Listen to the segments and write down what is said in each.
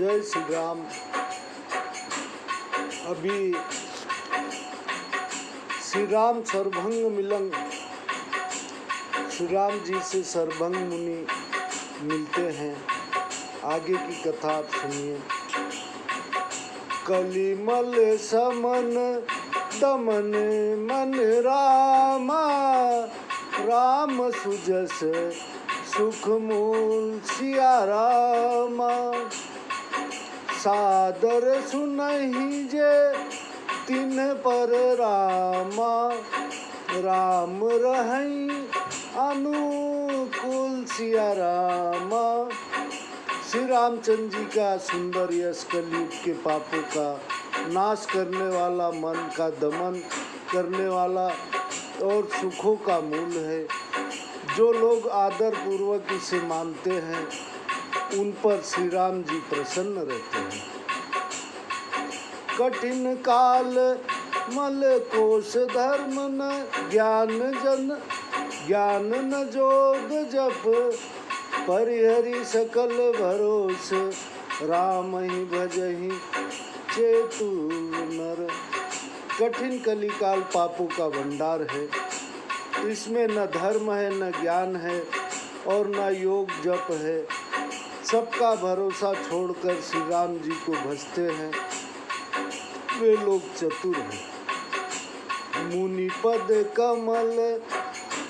जय श्री राम। अभी श्री राम सर्वभंग मिलंग, श्री राम जी से सर्वभंग मुनि मिलते हैं। आगे की कथा आप सुनिए। कलिमल समन दमन मन रामा, राम सुजस सुख मूल सिया रामा। सादर सुनहि जे तिन पर रामा, राम रहई अनुकूल सिया रामा। श्री रामचंद्र जी का सुंदर यश कलयुग के पापों का नाश करने वाला, मन का दमन करने वाला और सुखों का मूल है। जो लोग आदर पूर्वक इसे मानते हैं उन पर श्री राम जी प्रसन्न रहते हैं। कठिन काल मल कोश धर्म न ज्ञान न जोग जप, परिहरि सकल भरोस, राम ही भजहि चेतु नर। कठिन कलिकाल पापों का भंडार है। इसमें न धर्म है, न ज्ञान है और न योग जप है। सबका भरोसा छोड़कर श्री राम जी को भजते हैं वे लोग चतुर हैं। मुनि पद कमल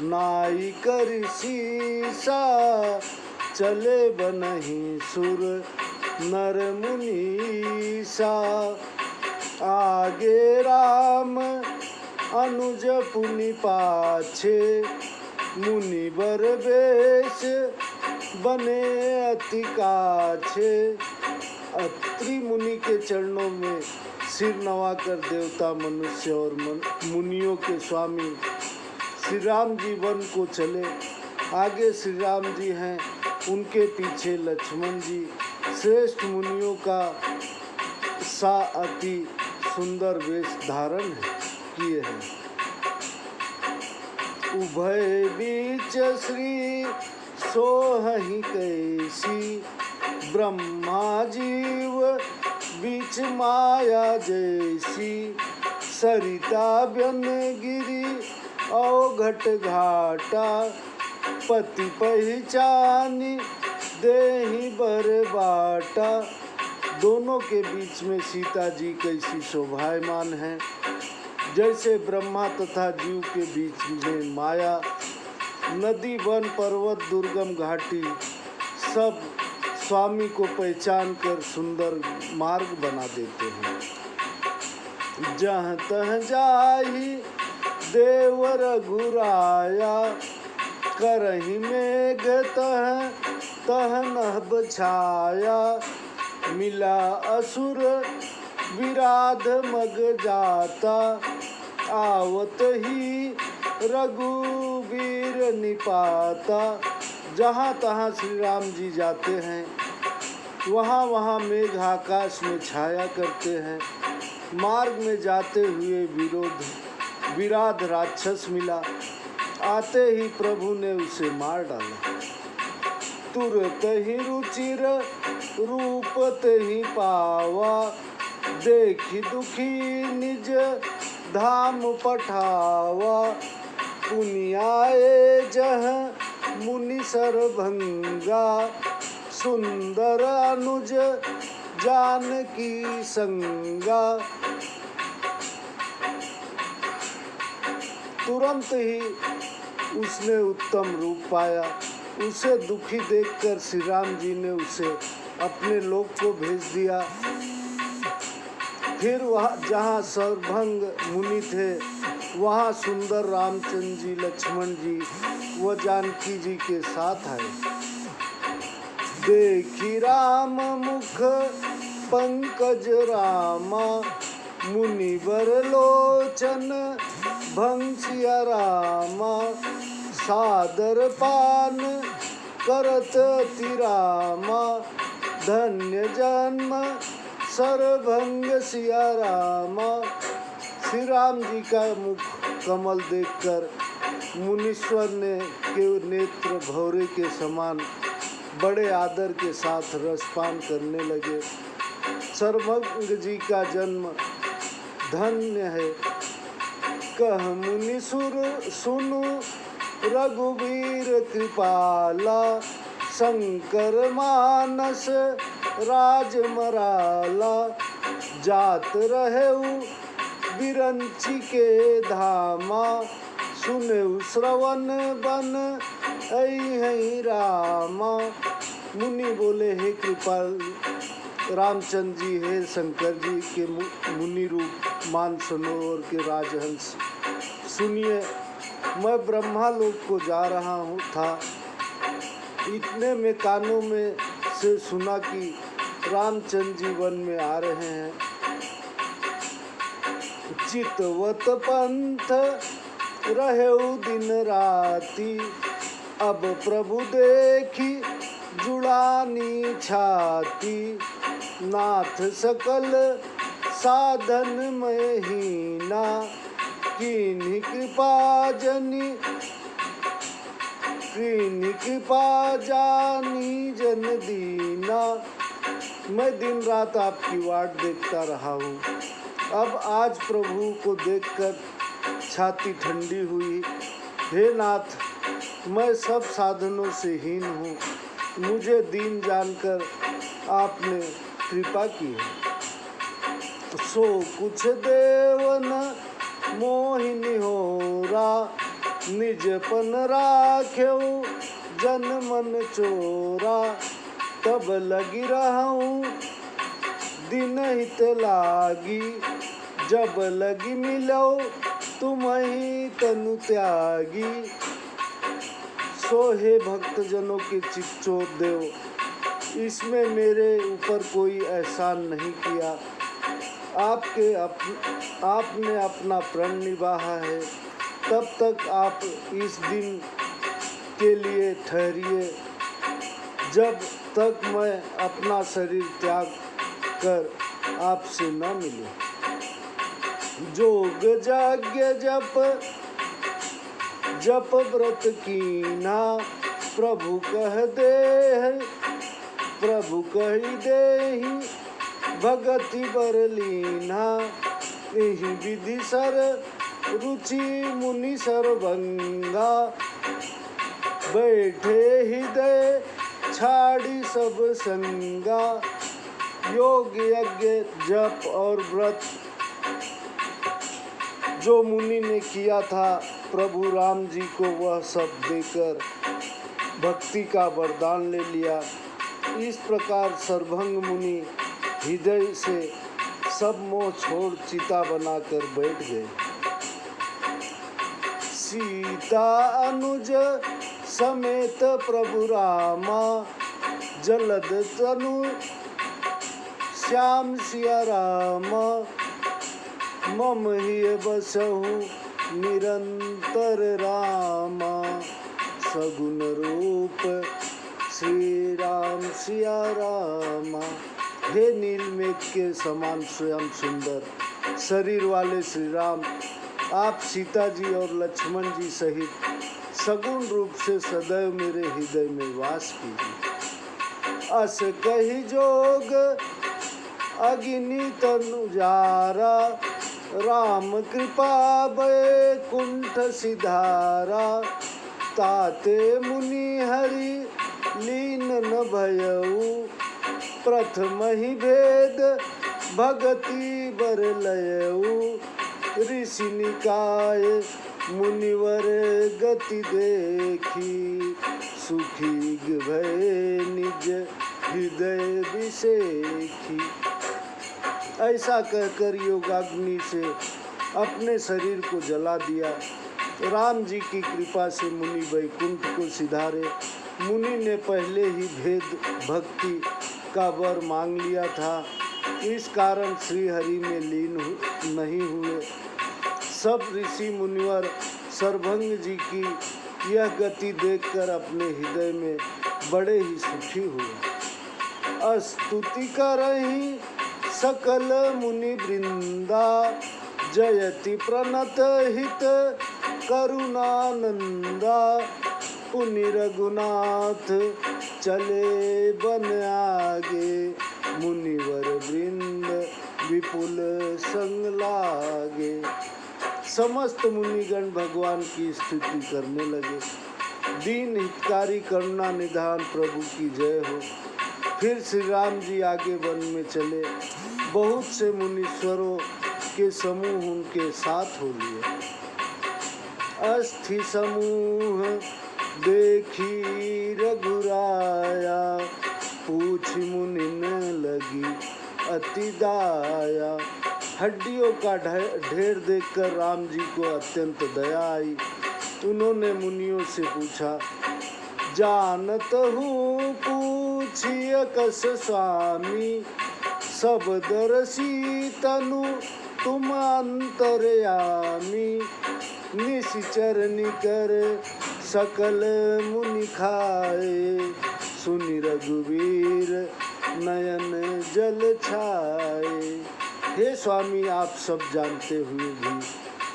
नाई कर शीसा, चले बनहि सुर नर मुनीसा। आगे राम अनुज पुनि पाछे, मुनि बर बेश बने अति काछे। अत्रि मुनि के चरणों में सिर नवाकर देवता, मनुष्य और मुनियों के स्वामी श्री राम जी वन को चले। आगे श्री राम जी हैं, उनके पीछे लक्ष्मण जी। श्रेष्ठ मुनियों का सा अति सुंदर वेश धारण किए हैं। उभय बीच श्री सोहहि कैसी, ब्रह्मा जीव बीच माया जैसी। सरिता ब्यन गिरी अवघट घाटा, पति पहचानी देहि बर बाटा। दोनों के बीच में सीता जी कैसी शोभायमान है, जैसे ब्रह्मा तथा जीव के बीच में माया। नदी वन पर्वत दुर्गम घाटी सब स्वामी को पहचान कर सुंदर मार्ग बना देते हैं। जहाँ तह जाहि देव रघुराया, करहि मेघ तह तह नभ छाया। मिला असुर विराध मग जाता, आवत ही रघुवीर निपाता। जहाँ तहाँ श्री राम जी जाते हैं वहाँ वहाँ मेघ आकाश में छाया करते हैं। मार्ग में जाते हुए विराध राक्षस मिला, आते ही प्रभु ने उसे मार डाला। तुरत ही रुचिर रूप ही पावा, देखी दुखी निज धाम पठावा। पुनियाए जह मुनि सरभंगा, सुंदर अनुज जानकी संगा। तुरंत ही उसने उत्तम रूप पाया। उसे दुखी देखकर श्री राम जी ने उसे अपने लोक को भेज दिया। फिर वहाँ जहाँ सर्वभंग मुनि थे वहाँ सुंदर रामचंद्र जी, लक्ष्मण जी व जानकी जी के साथ आए। देखी राम मुख पंकज रामा, मुनिवर लोचन भंसिया रामा। सादर पान करत तिरामा, धन्य जन्म सर्वभंग सिया रामा। श्री राम जी का मुख कमल देखकर मुनीश्वर ने के नेत्र भौरे के समान बड़े आदर के साथ रसपान करने लगे। सर्वज्ञ जी का जन्म धन्य है। कह मुनि सुर सुनु रघुवीर कृपाला, शंकर मानस राजमराला, जात रहेउ बिरंची के धामा, सुनेउ श्रवण बन ऐ रामा। मुनि बोले, हे कृपाल रामचंद्र जी, हे शंकर जी के मुनि रूप मान सनोवर के राजहंस, सुनिए, मैं ब्रह्मा लोक को जा रहा हूँ था। इतने में कानों में से सुना कि रामचंद्र जी वन में आ रहे हैं। चितवत पंथ रहेउ दिन राती, अब प्रभु देखी जुड़ानी छाती, नाथ सकल साधन में हीना, कीन्ही कृपा जानी जन दीना। मैं दिन रात आपकी वाट देखता रहा हूँ, अब आज प्रभु को देखकर छाती ठंडी हुई। हे नाथ, मैं सब साधनों से हीन हूँ, मुझे दीन जानकर आपने कृपा की है। सो कुछ देवन मोहिनी होरा, निजपन राख्यो जन मन चोरा, तब लगी रहूं दिन हित लागी, जब लगी मिलो तुम्हीं तनु त्यागी। सो हे भक्तजनों के चिच्चोर देव, इसमें मेरे ऊपर कोई एहसान नहीं किया। आपने अपना प्रण निभाया है, तब तक आप इस दिन के लिए ठहरिए जब तक मैं अपना शरीर त्याग कर आपसे न मिलूं। जोग जाग्य जप व्रत कीना, प्रभु कह देहि भगति बर लीना। एहि विधि सर रुचि मुनि सर्वंगा, बैठे हृदय छाड़ी सब संगा। योग यज्ञ जप और व्रत जो मुनि ने किया था, प्रभु राम जी को वह सब देकर भक्ति का वरदान ले लिया। इस प्रकार सर्वभंग मुनि हृदय से सब मोह छोड़ चिता बनाकर बैठ गए। सीता अनुज समेत प्रभु रामा, जलद तनु श्याम सिया रामा। मम हिय बसहु निरंतर रामा, सगुन रूप श्री राम सिया रामा। हे नीलमेघ के समान स्वयं सुंदर शरीर वाले श्री राम, आप सीता जी और लक्ष्मण जी सहित सगुण रूप से सदैव मेरे हृदय में वास कीजिए। अस कही जोग अग्नि तनुजारा, राम कृपा बैकुंठ सिधारा। ताते मुनि हरि लीन न भयऊ, प्रथम ही भेद भगति बर लयऊ। ऋषि निकाय मुनिवर गति देखी, सुखी भय निज हृदय विषेखी। ऐसा कहकर योगाग्नि से अपने शरीर को जला दिया। राम जी की कृपा से मुनि वैकुंठ को सिधारे। मुनि ने पहले ही भेद भक्ति का वर मांग लिया था, इस कारण श्री हरि में लीन नहीं हुए। सब ऋषि मुनिवर सर्वभंग जी की यह गति देखकर अपने हृदय में बड़े ही सुखी हुए। स्तुति करहि सकल मुनि वृंदा, जयति प्रणत हित करुणानंदा। पुनि रघुनाथ चले बन आगे, मुनिवर वृंद विपुल संग लागे। समस्त मुनिगण भगवान की स्तुति करने लगे। दीन हितकारी करुणा निधान प्रभु की जय हो। फिर श्री राम जी आगे वन में चले। बहुत से मुनीश्वरों के समूह उनके साथ हो लिए। अस्थि समूह देखी रघुराया, पूछ मुनिन लगी अति दाया। हड्डियों का ढेर देखकर राम जी को अत्यंत दया आई। उन्होंने मुनियों से पूछा, जानत हूँ पूछिए कस स्वामी, सब दरसी तनु तुम अंतर्यामी। निश्चर निकर सकल मुनि खाए, सुनि रघुवीर नयन जल छाए। हे स्वामी, आप सब जानते हुए भी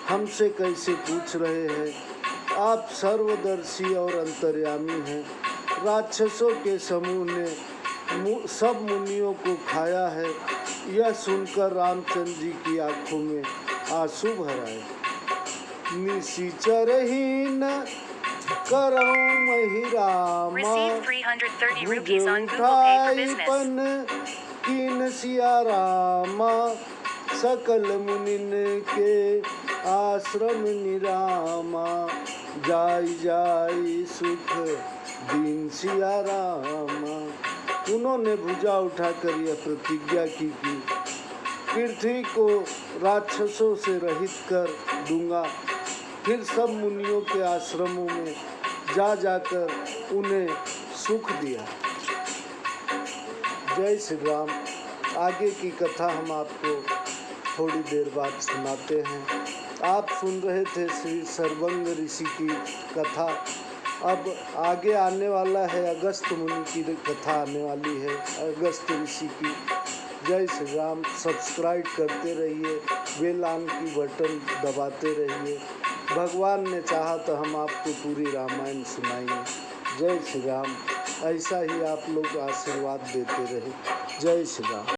हमसे कैसे पूछ रहे हैं? आप सर्वदर्शी और अंतर्यामी हैं। राक्षसों के समूह ने सब मुनियों को खाया है। यह सुनकर रामचंद्र जी की आंखों में आंसू भर आए। निशिचरहीन करौ महि रामा, भुज उठाई पन कीन सिया रामा। सकल मुनिन के आश्रम निरामा, जाई जाई सुख दीन सिया रामा। उन्होंने भुजा उठाकर यह प्रतिज्ञा की कि पृथ्वी को राक्षसों से रहित कर दूंगा। फिर सब मुनियों के आश्रमों में जा जाकर उन्हें सुख दिया। जय श्री राम। आगे की कथा हम आपको थोड़ी देर बाद सुनाते हैं। आप सुन रहे थे श्री सर्वंग ऋषि की कथा। अब आगे आने वाला है अगस्त मुनि की कथा आने वाली है, अगस्त ऋषि की। जय श्री राम। सब्सक्राइब करते रहिए, बेल आइकन की बटन दबाते रहिए। भगवान ने चाहा तो हम आपको पूरी रामायण सुनाएंगे। जय श्री राम। ऐसा ही आप लोग आशीर्वाद देते रहे। जय श्री राम।